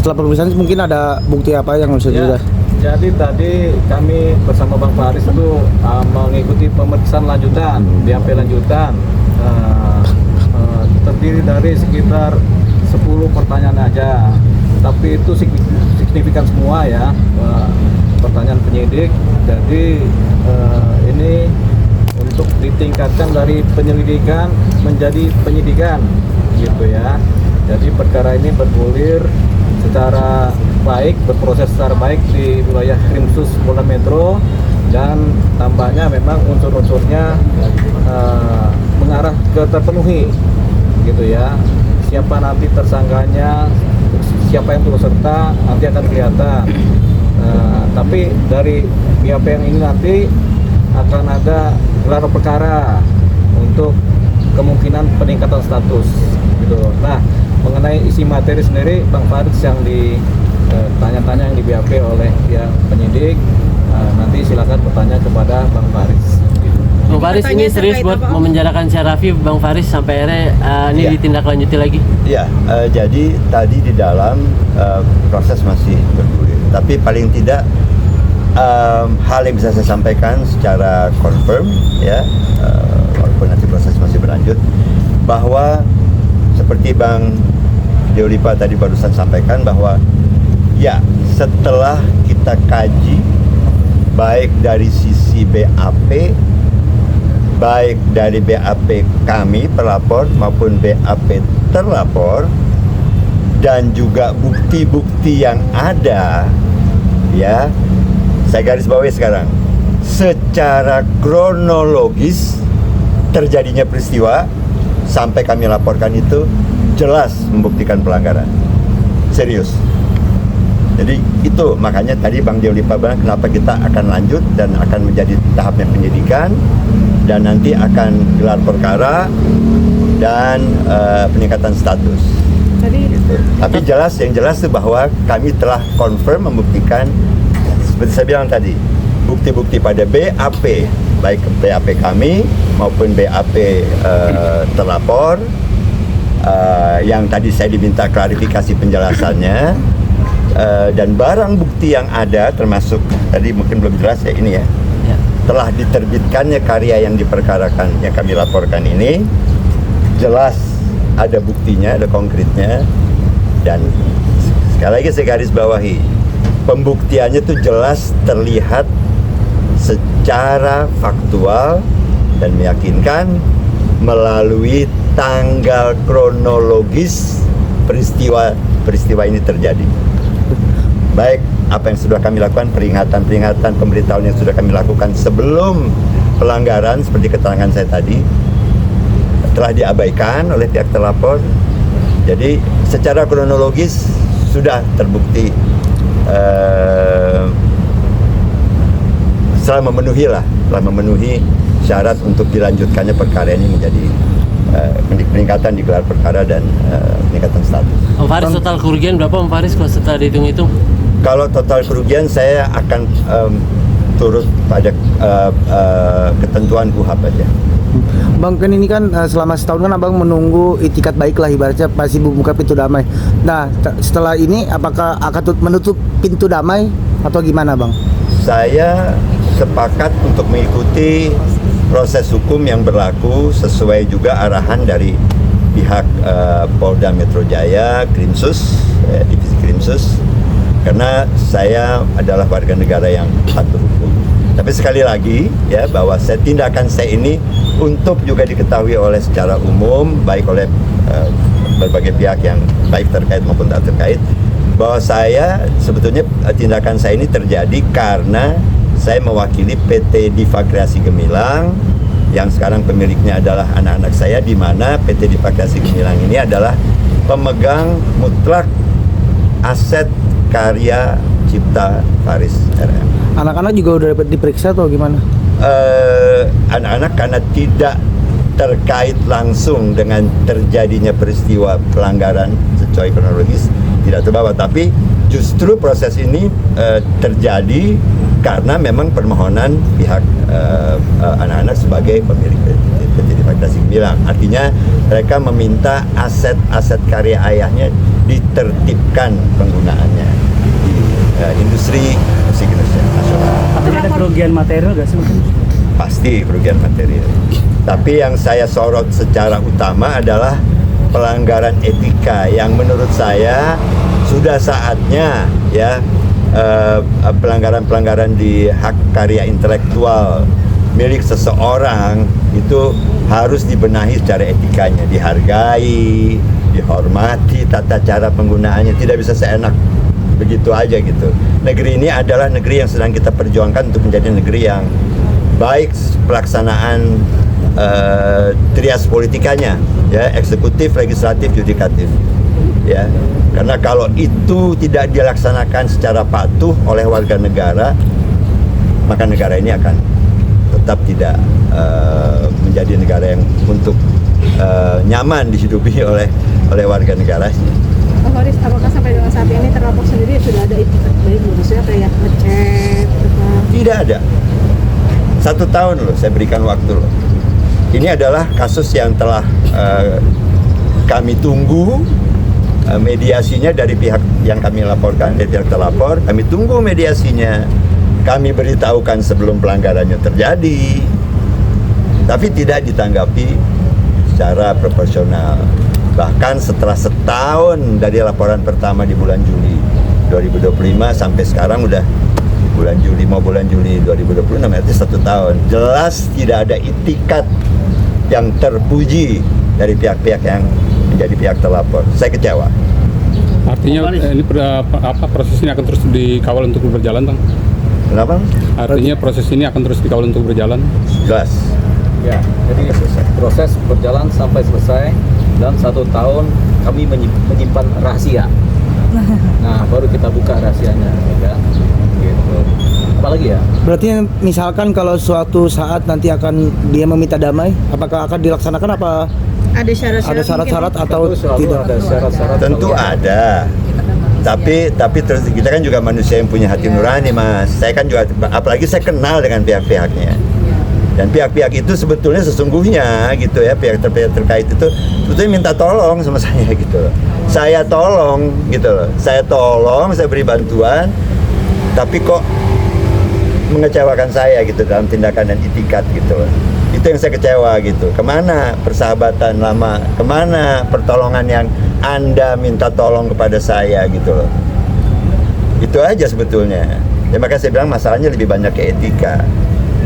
setelah pemeriksaan mungkin ada bukti apa yang bisa Ya, jadi tadi kami bersama Bang Faris itu mengikuti pemeriksaan lanjutan, BAP lanjutan. Terdiri dari sekitar 10 pertanyaan aja, tapi itu signifikan semua ya, pertanyaan penyidik. Jadi ini untuk ditingkatkan dari penyelidikan menjadi penyidikan gitu ya. Jadi perkara ini bergulir secara baik, berproses secara baik di wilayah Krimsus Polda Metro, dan tampaknya memang unsur-unsurnya mengarah ke terpenuhi gitu ya. Siapa nanti tersangkanya, siapa yang turut serta nanti akan kelihatan. Tapi dari BAP yang ini nanti akan ada gelar perkara untuk kemungkinan peningkatan status gitu. Nah, mengenai isi materi sendiri, Bang Faris yang ditanya-tanya yang di BAP oleh pihak penyidik, nanti silakan bertanya kepada Bang Faris. Bang Faris, ini serius buat memenjarakan Syarafi, Bang Faris, sampai akhirnya ini ditindaklanjuti lagi? Iya, jadi tadi di dalam proses masih bergulir, tapi paling tidak hal yang bisa saya sampaikan secara confirm ya, walaupun nanti proses masih berlanjut, bahwa seperti Bang Deolipa tadi barusan sampaikan, bahwa ya setelah kita kaji baik dari sisi BAP, baik dari BAP kami pelapor maupun BAP terlapor, dan juga bukti-bukti yang ada, ya saya garis bawahi sekarang, secara kronologis terjadinya peristiwa sampai kami laporkan itu jelas membuktikan pelanggaran serius. Jadi itu makanya tadi Bang Deolipa bilang kenapa kita akan lanjut dan akan menjadi tahapnya penyidikan, dan nanti akan gelar perkara dan peningkatan status. Gitu. Tapi yang jelas itu bahwa kami telah confirm membuktikan, seperti saya bilang tadi, bukti-bukti pada BAP, baik BAP kami maupun BAP terlapor, yang tadi saya diminta klarifikasi penjelasannya, dan barang bukti yang ada, termasuk tadi mungkin belum jelas ya ini ya, telah diterbitkannya karya yang diperkarakan, yang kami laporkan ini, jelas ada buktinya, ada konkretnya, dan sekali lagi saya garis bawahi, pembuktiannya itu jelas terlihat secara faktual dan meyakinkan melalui tanggal kronologis peristiwa ini terjadi. Baik apa yang sudah kami lakukan, peringatan-peringatan, pemberitahuan yang sudah kami lakukan sebelum pelanggaran seperti keterangan saya tadi, telah diabaikan oleh pihak terlapor. Jadi secara kronologis sudah terbukti telah memenuhi syarat untuk dilanjutkannya perkara ini menjadi peningkatan di gelar perkara dan peningkatan status. Bang Faris, total kerugian berapa Bang Faris kalau setelah dihitung-hitung? Kalau total kerugian saya akan turut pada ketentuan KUHP aja. Bang, kan ini kan selama setahun kan Abang menunggu itikat baik lah, ibaratnya masih membuka pintu damai. Nah, setelah ini apakah akan menutup pintu damai atau gimana Bang? Saya sepakat untuk mengikuti proses hukum yang berlaku sesuai juga arahan dari pihak Polda Metro Jaya, Krimsus, divisi Krimsus, karena saya adalah warga negara yang patuh hukum. Tapi sekali lagi ya, bahwa tindakan saya ini untuk juga diketahui oleh secara umum, baik oleh berbagai pihak yang baik terkait maupun tak terkait, bahwa saya sebetulnya tindakan saya ini terjadi karena saya mewakili PT Diva Kreasi Gemilang yang sekarang pemiliknya adalah anak-anak saya, di mana PT Diva Kreasi Gemilang ini adalah pemegang mutlak aset karya cipta Faris RM. Anak-anak juga udah dapat diperiksa atau gimana? Anak-anak karena tidak terkait langsung dengan terjadinya peristiwa pelanggaran sesuai kronologis tidak terbawa, tapi justru proses ini terjadi karena memang permohonan pihak anak-anak sebagai pemilik PT Pak Tasik bilang. Artinya mereka meminta aset-aset karya ayahnya ditertibkan penggunaannya di industri musik Indonesia nasional. Tapi ada kerugian material nggak sih mungkin? Pasti kerugian material. Tapi yang saya sorot secara utama adalah pelanggaran etika yang menurut saya sudah saatnya ya pelanggaran-pelanggaran di hak karya intelektual milik seseorang itu harus dibenahi secara etikanya, dihargai, dihormati tata cara penggunaannya, tidak bisa seenak begitu aja gitu. Negeri ini adalah negeri yang sedang kita perjuangkan untuk menjadi negeri yang baik pelaksanaan trias politikanya, ya, eksekutif, legislatif, yudikatif, ya. Karena kalau itu tidak dilaksanakan secara patuh oleh warga negara, maka negara ini akan tetap tidak menjadi negara yang untuk nyaman dihidupi oleh warga negaranya. Pak Faris, apakah sampai dengan saat ini terlapor sendiri sudah ada itikat baik, maksudnya kayak ngecek? Tidak ada. 1 tahun loh saya berikan waktu loh. Ini adalah kasus yang telah kami tunggu mediasinya dari pihak yang kami laporkan, dari pihak terlapor. Kami tunggu mediasinya. Kami beritahukan sebelum pelanggarannya terjadi, tapi tidak ditanggapi secara proporsional. Bahkan setelah setahun dari laporan pertama di bulan Juli 2025 sampai sekarang udah bulan Juli 2026, berarti 1 tahun. Jelas tidak ada itikat yang terpuji dari pihak-pihak yang menjadi pihak terlapor. Saya kecewa. Artinya ini proses ini akan terus dikawal untuk berjalan, Bang? Kenapa? Artinya proses ini akan terus dikawal untuk berjalan? Jelas. Ya, jadi proses berjalan sampai selesai dan 1 tahun kami menyimpan rahasia. Nah, baru kita buka rahasianya, ya. Gitu. Apalagi ya? Berarti misalkan kalau suatu saat nanti akan dia meminta damai, apakah akan dilaksanakan apa? Ada syarat-syarat? Ada syarat-syarat atau Tentu selalu tidak? ada syarat-syarat. Tentu ada. Tapi terus kita kan juga manusia yang punya hati nurani, Mas. Saya kan juga, apalagi saya kenal dengan pihak-pihaknya. Dan pihak-pihak itu sebetulnya sesungguhnya gitu ya, pihak terkait itu sebetulnya minta tolong sama saya gitu loh. Saya tolong gitu loh. Saya beri bantuan, tapi kok mengecewakan saya gitu dalam tindakan dan itikat gitu loh. Itu yang saya kecewa gitu. Kemana persahabatan lama? Kemana pertolongan yang Anda minta tolong kepada saya gitu loh. Itu aja sebetulnya. Ya makanya saya bilang masalahnya lebih banyak ke etika.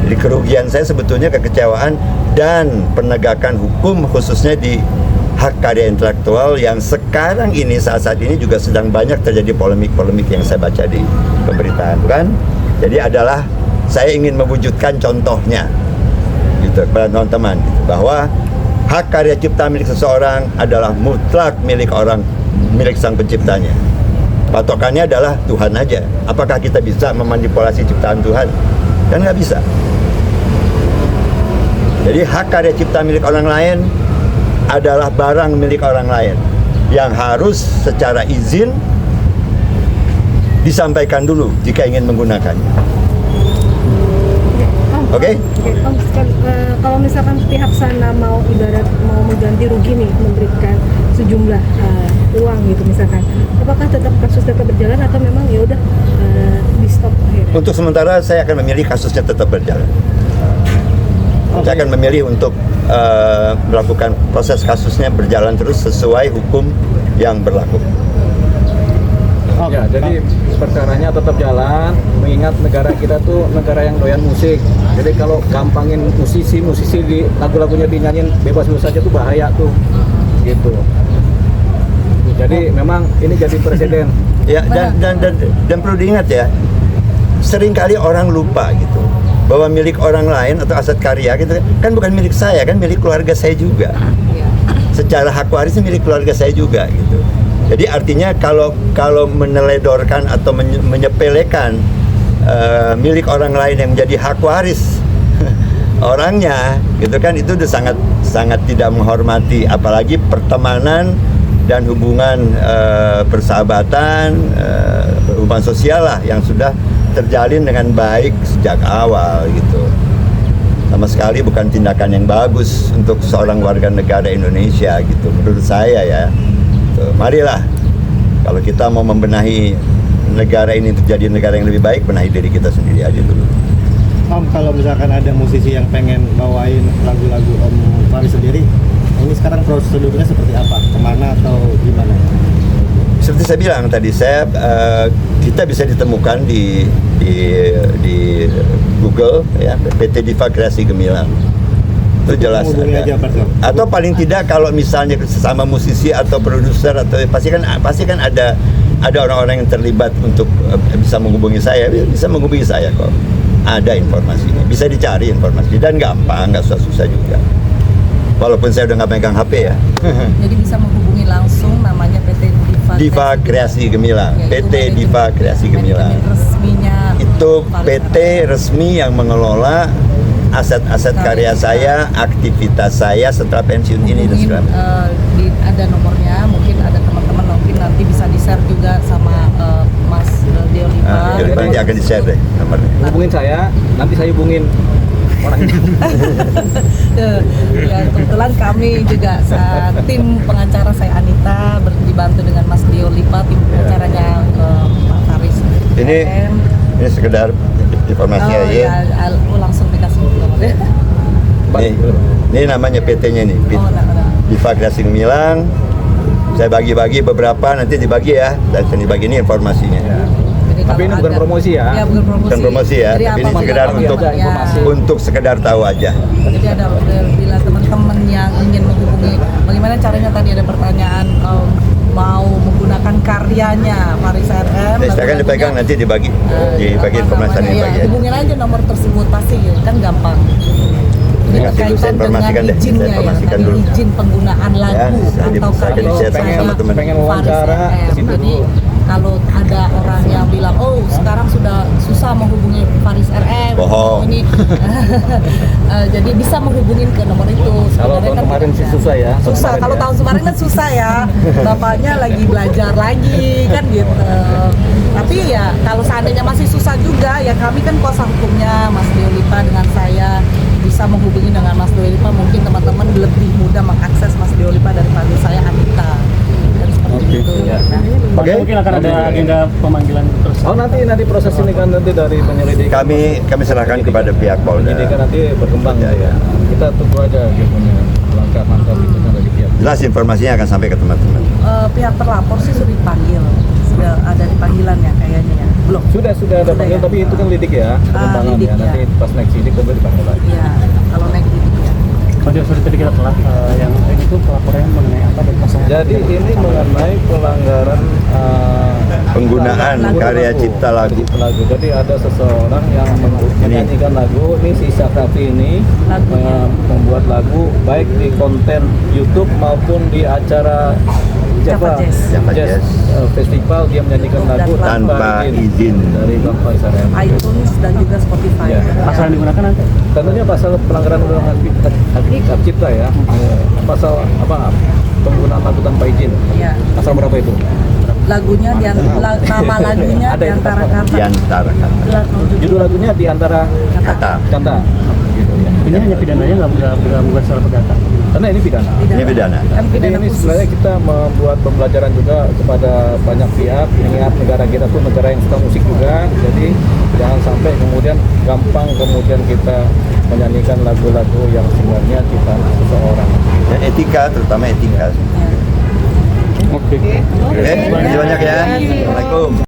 Jadi kerugian saya sebetulnya kekecewaan dan penegakan hukum khususnya di hak karya intelektual yang sekarang ini saat ini juga sedang banyak terjadi polemik-polemik yang saya baca di pemberitaan, bukan? Jadi adalah saya ingin mewujudkan contohnya gitu kepada teman-teman gitu, bahwa hak karya cipta milik seseorang adalah mutlak milik sang penciptanya. Patokannya adalah Tuhan aja. Apakah kita bisa memanipulasi ciptaan Tuhan? Kan nggak bisa. Jadi hak karya cipta milik orang lain adalah barang milik orang lain yang harus secara izin disampaikan dulu jika ingin menggunakannya. Oke? Kalau misalkan pihak sana mau mengganti rugi nih, memberikan sejumlah uang gitu misalkan, apakah kasus tetap berjalan atau memang ya udah di stop akhirnya? Untuk sementara saya akan memilih kasusnya tetap berjalan. Saya akan memilih untuk melakukan proses kasusnya berjalan terus sesuai hukum yang berlaku. Ya, jadi perkaranya tetap jalan, mengingat negara kita tuh negara yang doyan musik. Jadi kalau gampangin musisi di lagu-lagunya dinyanyiin bebas-bebas saja tuh bahaya tuh, gitu. Jadi memang ini jadi presiden. Ya, dan perlu diingat ya, seringkali orang lupa gitu bahwa milik orang lain atau aset karya gitu kan bukan milik saya, kan milik keluarga saya juga. Secara hak warisnya milik keluarga saya juga gitu. Jadi artinya kalau meneledorkan atau menyepelekan milik orang lain yang menjadi hak waris orangnya, gitu kan, itu udah sangat tidak menghormati, apalagi pertemanan dan hubungan persahabatan, hubungan sosial lah yang sudah terjalin dengan baik sejak awal gitu. sama sekali bukan tindakan yang bagus untuk seorang warga negara Indonesia gitu, menurut saya ya. Tuh, marilah kalau kita mau membenahi negara ini untuk jadi negara yang lebih baik, benahi diri kita sendiri aja dulu. Om, kalau misalkan ada musisi yang pengen bawain lagu-lagu Om Faris sendiri, ini sekarang prosedurnya seperti apa? Kemana atau gimana? Seperti saya bilang tadi, kita bisa ditemukan di Google ya, PT Diva Kreasi Gemilang. Itu jelas Hubungi aja, Pak. atau paling tidak kalau misalnya sesama musisi atau produser atau pasti kan ada orang-orang yang terlibat untuk bisa menghubungi saya, bisa menghubungi saya kok. Ada informasinya, bisa dicari informasi dan gampang, nggak susah-susah juga. Walaupun saya udah nggak megang HP ya. Jadi bisa menghubungi langsung, namanya PT Diva Kreasi Gemilang, Ya, PT Diva Kreasi Gemilang. Resminya Itu Faris PT resmi yang mengelola aset-aset karya saya, aktivitas saya setelah pensiun ini dan Hubungin, segala macam. ada nomornya, mungkin ada teman-teman mungkin nanti bisa di-share juga sama Mas Deo Lipa. Jadi nanti akan di-share deh nomornya. Hubungin saya, nanti saya hubungin orangnya. Ya, kebetulan kami juga tim pengacara saya Anita dibantu dengan Mas Deo Lipa, tim pengacaranya Pak Faris. Ini sekedar informasi aja. Ya, langsung dikasih nomornya. Ini namanya PT-nya nih, Diva Kreasi Gemilang. Saya bagi-bagi beberapa, nanti dibagi ya. Dan dibagi ini informasinya. Jadi Tapi ini kalau bukan ada- promosi ya? Ya, bukan promosi. Bukan promosi ya, Jadi tapi ini apabila sekedar kami untuk ada informasi. untuk sekedar tahu aja. Jadi ada bila teman-teman yang ingin menghubungi, bagaimana caranya tadi ada pertanyaan mau menggunakan karyanya Faris RM. Saya akan dipegang nanti dibagi informasi ini ya, bagi aja. hubungin aja nomor tersebut pasti kan gampang. Ini Nanti dulu saya berkaitan informasikan dengan deh, izinnya saya informasikan tadi dulu. izin penggunaan lagu Ya, atau saya akan share sama teman. Pengen wawancara, Faris ke RM. situ Jadi dulu. kalau ada orang yang bilang, oh sekarang sudah susah menghubungi Faris RM, Bohong. ini jadi bisa menghubungin ke nomor itu. Kalau Sebenarnya tahun kan kemarin tidak sih ada. susah ya. Susah, kalau tahun kemarin kan susah ya. Bapaknya lagi belajar lagi kan gitu. Tapi ya kalau seandainya masih susah juga ya kami kan kuasa hukumnya Mas Deo Lipa dengan saya bisa menghubungi dengan Mas Deo Lipa, mungkin teman-teman lebih mudah mengakses Mas Deo Lipa daripada saya Anita. Dan seperti itu. ya. Nah, Oke. Mungkin akan ada agenda pemanggilan terus. Oh nanti proses ini kan nanti dari penyelidikan. Kami serahkan kepada pihak Polda. Penyelidikan nanti berkembang Ya, ya. Kita tunggu aja dia punya langkah-langkah itu dari pihak. Jelas informasinya akan sampai ke teman-teman. pihak terlapor sih sudah dipanggil, sudah ada di panggilan ya kayaknya ya. Belum. Sudah ada panggil, ya? tapi itu kan lidik ya, pengembangan lidik, ya. Nanti ya. pas naik sidik baru dipanggil lagi. Iya, kalau naik gitu ya. Kalau sorry tadi kita telah yang itu pelaporannya mengenai apa dan pasal. Jadi ini mengenai pelanggaran Penggunaan karya cipta lagu. Jadi ada seseorang yang menyanyikan lagu, ini si Syarafi ini membuat lagu baik di konten YouTube maupun di acara Java Jazz. festival, dia menyanyikan lagu Tanpa izin. dari Bang Faris RM. iTunes dan juga Spotify. Ya. Pasal yang digunakan nanti. Tentunya pasal pelanggaran undang hak cipta ya. Pasal apa? Penggunaan lagu tanpa izin. Iya. Pasal berapa itu? Lagunya nama lagunya Ada di itu, antara Pak. kata. Di antara kata. Judul lagunya di antara Kata. kata. Gitu ya. Ini hanya pidananya nggak bukan secara perdata. Karena ini pidana. Ini pidana. Kan Jadi pidana ini khusus. sebenarnya kita membuat pembelajaran juga kepada banyak pihak, mengingat negara kita tuh negara yang suka musik juga. Jadi jangan sampai kemudian gampang kemudian kita menyanyikan lagu-lagu yang sebenarnya ciptaan seseorang. Dan etika, terutama etika. Oke. Oke.